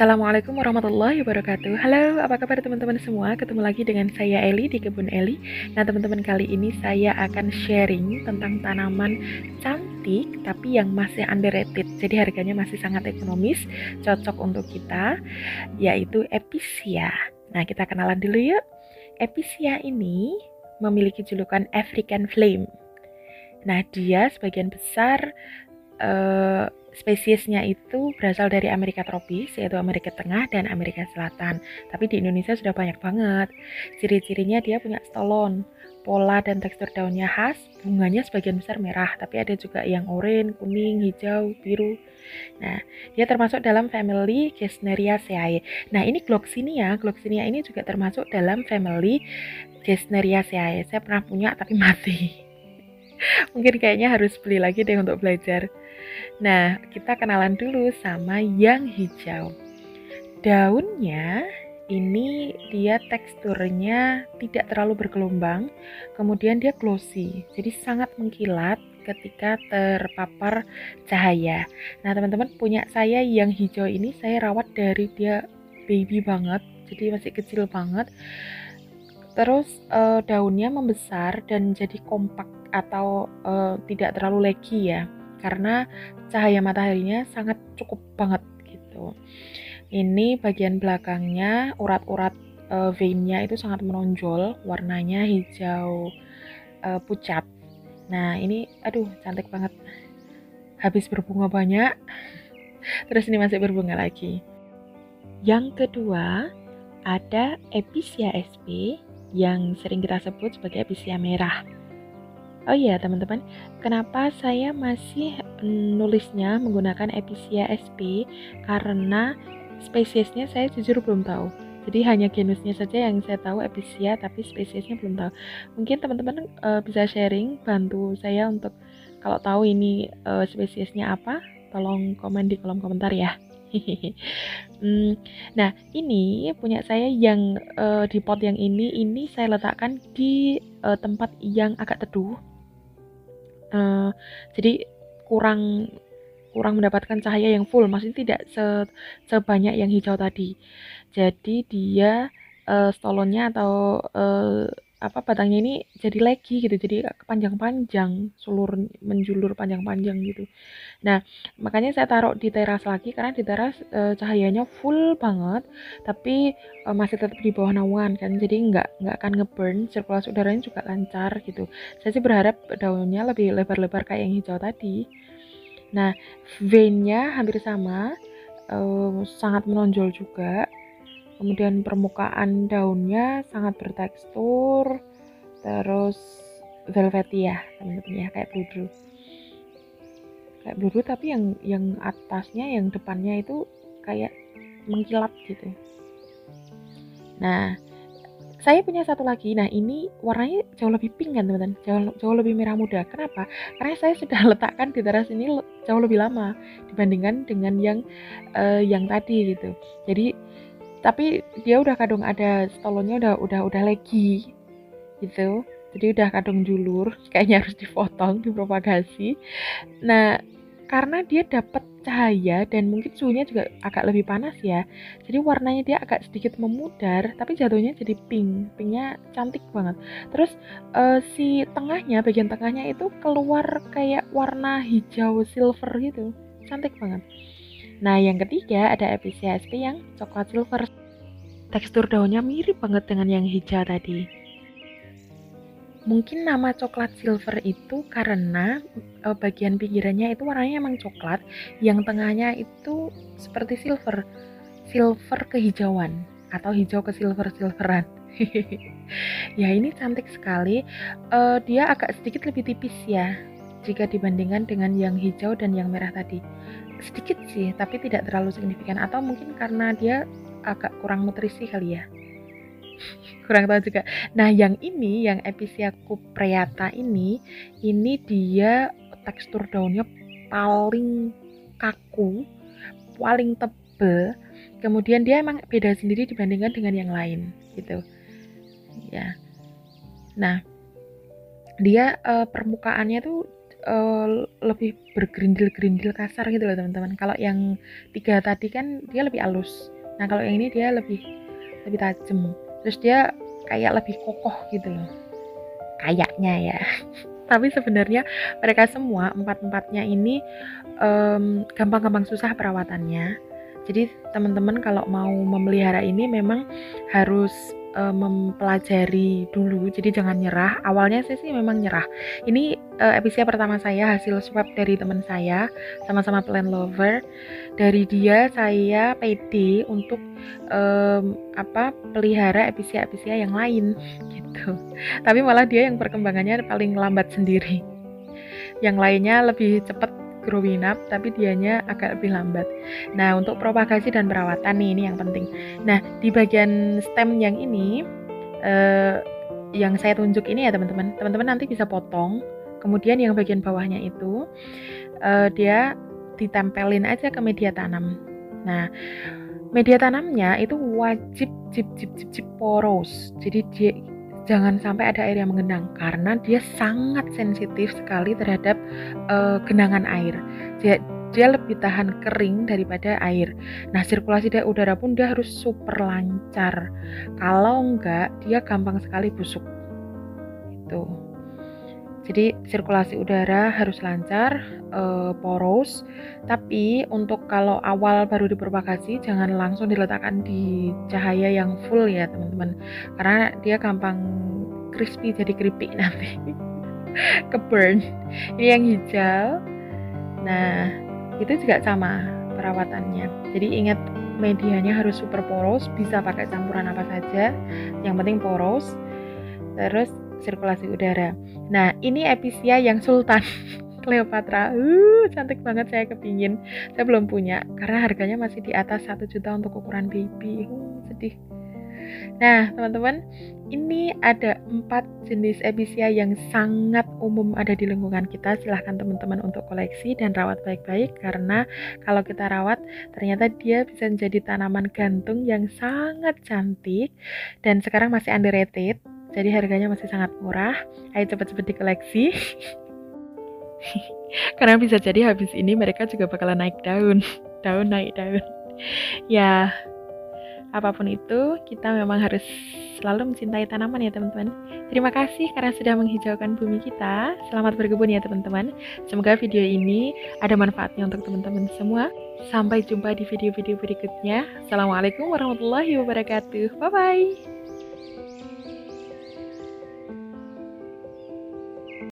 Assalamualaikum warahmatullahi wabarakatuh. Halo, apa kabar teman-teman semua? Ketemu lagi dengan saya Eli di Kebun Eli. Nah, teman-teman, kali ini saya akan sharing tentang tanaman cantik tapi yang masih underrated. Jadi harganya masih sangat ekonomis, cocok untuk kita, yaitu Epicea. Nah, kita kenalan dulu yuk. Epicea ini memiliki julukan African Flame. Nah, dia sebagian besar spesiesnya itu berasal dari Amerika tropis, yaitu Amerika Tengah dan Amerika Selatan. Tapi di Indonesia sudah banyak banget. Ciri-cirinya dia punya stolon, pola dan tekstur daunnya khas, bunganya sebagian besar merah, tapi ada juga yang oranye, kuning, hijau, biru. Nah, dia termasuk dalam family Gesneriaceae. Nah, ini Gloxinia. Gloxinia ini juga termasuk dalam family Gesneriaceae. Saya pernah punya tapi mati. Mungkin kayaknya harus beli lagi deh untuk belajar. Nah, kita kenalan dulu sama yang hijau. Daunnya ini dia teksturnya tidak terlalu bergelombang, kemudian dia glossy, jadi sangat mengkilat ketika terpapar cahaya. Nah, teman-teman, punya saya yang hijau ini saya rawat dari dia baby banget, jadi masih kecil banget. Terus daunnya membesar dan jadi kompak atau tidak terlalu leggy ya, karena cahaya mataharinya sangat cukup banget gitu. Ini bagian belakangnya urat-urat veinnya itu sangat menonjol, warnanya hijau pucat. Nah, ini aduh cantik banget. Habis berbunga banyak, terus ini masih berbunga lagi. Yang kedua ada Epicea sp yang sering kita sebut sebagai Epicea merah. Oh iya teman-teman, kenapa saya masih nulisnya menggunakan Epicea sp? Karena spesiesnya saya jujur belum tahu. Jadi hanya genusnya saja yang saya tahu Epicea, tapi spesiesnya belum tahu. Mungkin teman-teman bisa sharing, bantu saya untuk kalau tahu ini spesiesnya apa, tolong komen di kolom komentar ya. Nah, ini punya saya yang di pot yang ini saya letakkan di tempat yang agak teduh. Jadi kurang mendapatkan cahaya yang full, maksudnya tidak sebanyak yang hijau tadi. Jadi dia stolonnya atau batangnya ini jadi leggy gitu, jadi panjang-panjang, menjulur panjang-panjang gitu. Nah, makanya saya taruh di teras lagi karena di teras cahayanya full banget, tapi masih tetap di bawah naungan kan, jadi nggak akan ngeburn, sirkulasi udaranya juga lancar gitu. Saya sih berharap daunnya lebih lebar-lebar kayak yang hijau tadi. Nah, veinnya hampir sama, sangat menonjol juga. Kemudian permukaan daunnya sangat bertekstur, terus velvety ya teman-teman ya, kayak blue tapi yang atasnya, yang depannya itu kayak mengkilap gitu. Nah, saya punya satu lagi. Nah, ini warnanya jauh lebih pink kan teman-teman, jauh lebih merah muda. Kenapa? Karena saya sudah letakkan di teras ini jauh lebih lama dibandingkan dengan yang tadi gitu. Jadi tapi dia udah kadung ada stolonnya udah leggy gitu. Jadi udah kadung julur, kayaknya harus dipotong, dipropagasi. Nah, karena dia dapat cahaya dan mungkin suhunya juga agak lebih panas ya, jadi warnanya dia agak sedikit memudar, tapi jatuhnya jadi pinknya cantik banget. Terus si tengahnya, bagian tengahnya itu keluar kayak warna hijau silver gitu, cantik banget. Nah, yang ketiga ada Epicea sp yang coklat silver. Tekstur daunnya mirip banget dengan yang hijau tadi. Mungkin nama coklat silver itu karena bagian pinggirannya itu warnanya emang coklat, yang tengahnya itu seperti silver kehijauan atau hijau ke silveran. Ya, ini cantik sekali. Dia agak sedikit lebih tipis ya jika dibandingkan dengan yang hijau dan yang merah tadi. Sedikit sih, tapi tidak terlalu signifikan, atau mungkin karena dia agak kurang nutrisi kali ya. Kurang tahu juga. Nah, yang ini, yang Epicea cupreata ini dia tekstur daunnya paling kaku, paling tebal. Kemudian dia emang beda sendiri dibandingkan dengan yang lain, gitu. Ya. Nah, dia permukaannya tuh lebih bergerindil-gerindil kasar gitu loh teman-teman. Kalau yang 3 tadi kan dia lebih halus. Nah kalau yang ini dia lebih tajam. Terus dia kayak lebih kokoh gitu loh. Kayaknya ya. Tapi sebenarnya mereka semua empat-empatnya ini gampang-gampang susah perawatannya. Jadi teman-teman kalau mau memelihara ini memang harus mempelajari dulu. Jadi jangan nyerah. Awalnya saya sih memang nyerah. Ini episode pertama saya hasil swab dari teman saya, sama-sama plant lover. Dari dia saya pede untuk pelihara episode yang lain gitu. Tapi malah dia yang perkembangannya paling lambat sendiri. Yang lainnya lebih cepat growing up, tapi dianya agak lebih lambat. Nah, untuk propagasi dan perawatan nih, ini yang penting. Nah, di bagian stem yang ini, yang saya tunjuk ini ya teman-teman. Teman-teman nanti bisa potong. Kemudian yang bagian bawahnya itu, dia ditempelin aja ke media tanam. Nah, media tanamnya itu wajib jip poros. Jadi dia jangan sampai ada air yang menggenang karena dia sangat sensitif sekali terhadap genangan air. Dia lebih tahan kering daripada air. Nah, sirkulasi udara pun dia harus super lancar. Kalau enggak, dia gampang sekali busuk. Gitu. Jadi sirkulasi udara harus lancar, poros. Tapi untuk kalau awal baru dipropagasi jangan langsung diletakkan di cahaya yang full ya teman-teman, karena dia gampang crispy jadi keripik nanti. Keburn. Ini yang hijau. Nah itu juga sama perawatannya. Jadi ingat medianya harus super poros, bisa pakai campuran apa saja, yang penting poros. Terus sirkulasi udara. Nah, ini episia yang sultan Cleopatra. Cantik banget, saya kepingin. Saya belum punya karena harganya masih di atas 1 juta untuk ukuran baby. Sedih. Nah, teman-teman, ini ada 4 jenis episia yang sangat umum ada di lingkungan kita. Silahkan teman-teman untuk koleksi dan rawat baik-baik karena kalau kita rawat ternyata dia bisa menjadi tanaman gantung yang sangat cantik dan sekarang masih underrated. Jadi harganya masih sangat murah. Ayo cepat-cepat dikoleksi. Karena bisa jadi habis ini mereka juga bakalan naik daun. Naik daun. Ya, apapun itu, kita memang harus selalu mencintai tanaman ya teman-teman. Terima kasih karena sudah menghijaukan bumi kita. Selamat berkebun ya teman-teman. Semoga video ini ada manfaatnya untuk teman-teman semua. Sampai jumpa di video-video berikutnya. Assalamualaikum warahmatullahi wabarakatuh. Bye-bye.